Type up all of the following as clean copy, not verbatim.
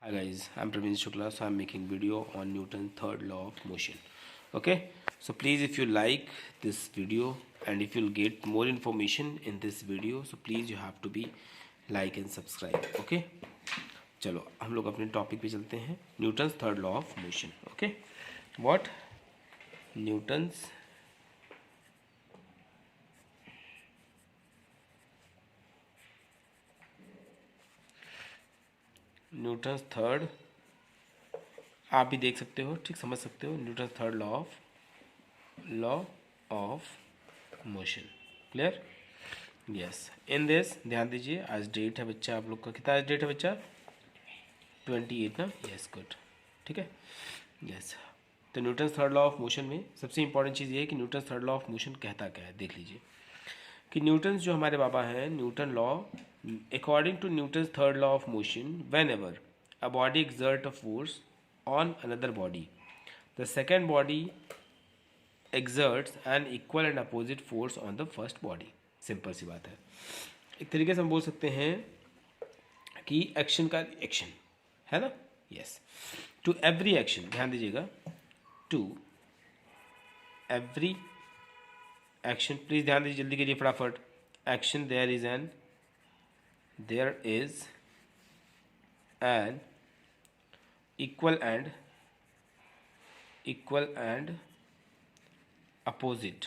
Hi guys, I'm Praveen Shukla, so I'm making video on Newton's third law of motion. Okay, so please if you like this video and if you'll get more information in this video, so please you have to be like and subscribe. Okay, चलो हम लोग अपने topic पे चलते हैं. Newton's third law of motion. Okay, what Newton's third, आप भी देख सकते हो, ठीक समझ सकते हो. Newton's third law of motion. Clear? Yes. In this ध्यान दीजिए, आज डेट है बच्चा आप लोग का. कितना आज डेट है बच्चा? 28 ना. Yes, good. ठीक है. यस. तो Newton's third law of motion में सबसे इंपॉर्टेंट चीज़ ये है कि Newton's third law of motion कहता क्या है. देख लीजिए कि न्यूटन्स जो हमारे बाबा हैं, Newton law, according to Newton's third law of motion, whenever a body exert a force on another body, the second body exerts an equal and opposite force on the first body. Simple सी बात है. एक तरीके से हम बोल सकते हैं कि एक्शन का रिएक्शन है ना. यस. टू एवरी एक्शन, ध्यान दीजिएगा, टू एवरी एक्शन, प्लीज ध्यान दीजिए, जल्दी करिए फटाफट. Action, there is an equal and opposite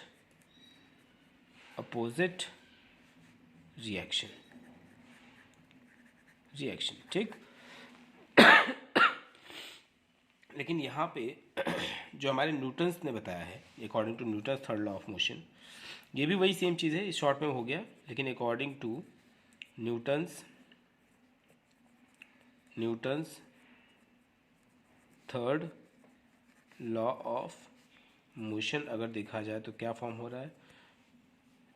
reaction. ठीक. लेकिन यहाँ पे जो हमारे न्यूटन्स ने बताया है, according to Newton's third law of motion, ये भी वही सेम चीज़ है. इस शॉर्ट में हो गया, लेकिन according to Newton's third law of motion अगर देखा जाए तो क्या फॉर्म हो रहा है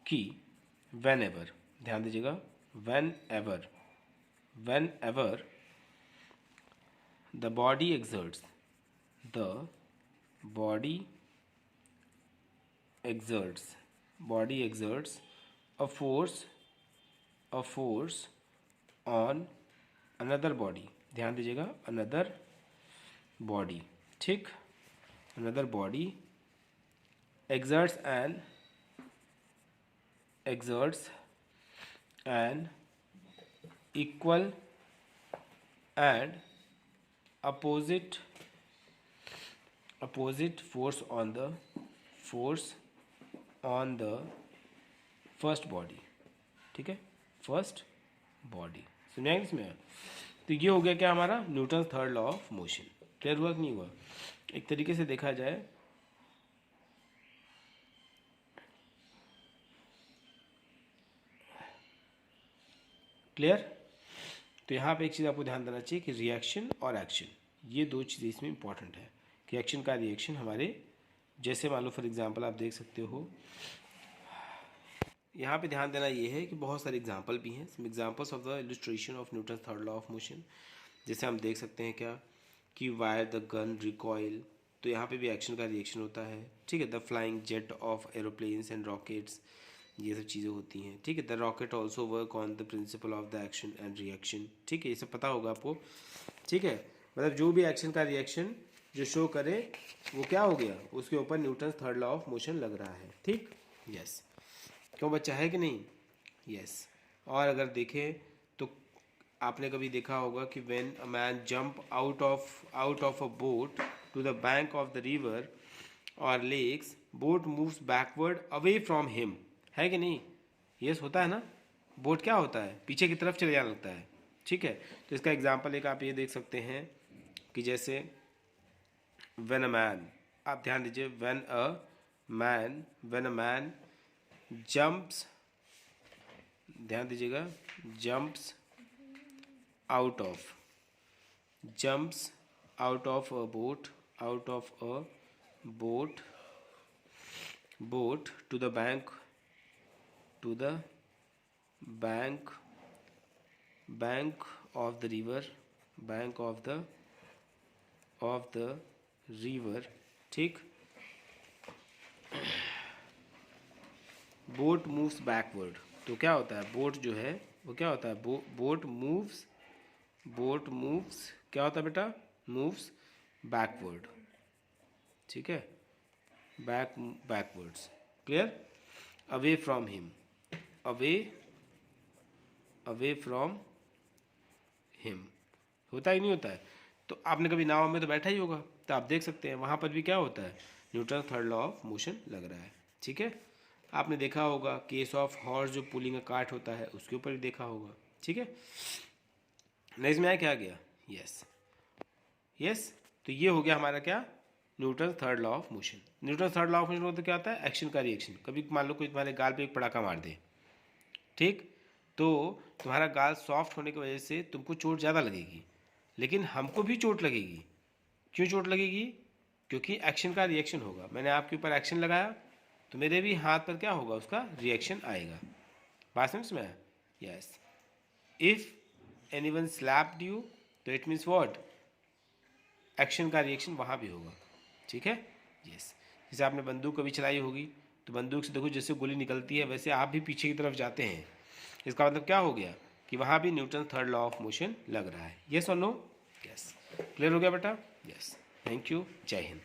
कि वेन एवर, ध्यान दीजिएगा, when ever the body exerts a force on another body, ध्यान दीजिएगा, another body. ठीक. another body exerts an equal and opposite force on the first body. ठीक है, फर्स्ट बॉडी. सुनिए इसमें, तो ये हो गया क्या हमारा Newton's third law of motion. Clear हुआ कि नहीं हुआ? एक तरीके से देखा जाए, क्लियर. तो यहाँ पे एक चीज़ आपको ध्यान देना चाहिए कि रिएक्शन और एक्शन, ये दो चीज़ें इसमें इंपॉर्टेंट है. कि एक्शन का रिएक्शन हमारे, जैसे मान लो फॉर एग्जांपल आप देख सकते हो, यहाँ पे ध्यान देना ये है कि बहुत सारे एग्जांपल भी हैं. Some examples of the illustration of Newton third law of motion. जैसे हम देख सकते हैं क्या कि वायर द गन रिकॉइल, तो यहाँ पे भी एक्शन का रिएक्शन होता है. ठीक है. The flying jet of aeroplanes and rockets, ये सब चीज़ें होती हैं. ठीक है. The rocket also work on the principle of the action and reaction. ठीक है, ये सब पता होगा आपको. ठीक है, मतलब जो भी एक्शन का रिएक्शन जो शो करे वो क्या हो गया, उसके ऊपर Newton third law of motion लग रहा है. ठीक. यस. क्यों बच्चा, है कि नहीं? यस. और अगर देखें तो आपने कभी देखा होगा कि when a man jump out of a boat to the bank of the river और lakes, boat moves backward away from him. है कि नहीं? यस, होता है ना. बोट क्या होता है, पीछे की तरफ चले जाने लगता है. ठीक है. तो इसका एग्जांपल एक आप ये देख सकते हैं कि जैसे व्हेन अ मैन, आप ध्यान दीजिए, व्हेन अ मैन जंप्स, ध्यान दीजिएगा, jumps out of a boat to the bank of the river. ठीक. बोट मूव्स बैकवर्ड, तो क्या होता है, बोट जो है वो क्या होता है, बोट मूव्स बोट मूव्स, क्या होता है बेटा, मूव्स बैकवर्ड, ठीक है, backwards, clear. Away from him, away from him होता ही नहीं होता है। तो आपने कभी नाव में तो बैठा ही होगा, तो आप देख सकते हैं वहाँ पर भी क्या होता है, Newton third law of motion लग रहा है, ठीक है। आपने देखा होगा केस ऑफ हॉर्स जो पुलिंग अ कार्ट होता है उसके ऊपर भी देखा होगा, ठीक है। नेक्स्ट में आया क्या गया, यस यस। तो ये हो गया हमारा क्या, Newton third law of motion. Newton third law of motion होता क्या होता है, एक्शन का रिएक्शन। कभी मान लो कोई तुम्हारे गाल पे एक पटाखा मार दे, ठीक, तो तुम्हारा गाल सॉफ्ट होने की वजह से तुमको चोट ज़्यादा लगेगी, लेकिन हमको भी चोट लगेगी। क्यों चोट लगेगी, क्योंकि एक्शन का रिएक्शन होगा। मैंने आपके ऊपर एक्शन लगाया तो मेरे भी हाथ पर क्या होगा, उसका रिएक्शन आएगा। बात समझ में आया, yes. If anyone slapped you तो इट मीन्स व्हाट, एक्शन का रिएक्शन वहाँ भी होगा, ठीक है, यस। जैसे आपने बंदूक कभी चलाई होगी तो बंदूक से देखो जैसे गोली निकलती है वैसे आप भी पीछे की तरफ जाते हैं। इसका मतलब क्या हो गया कि वहाँ भी Newton third law of motion लग रहा है, यस और नो, यस। क्लियर हो गया बेटा, यस। थैंक यू, जय हिंद।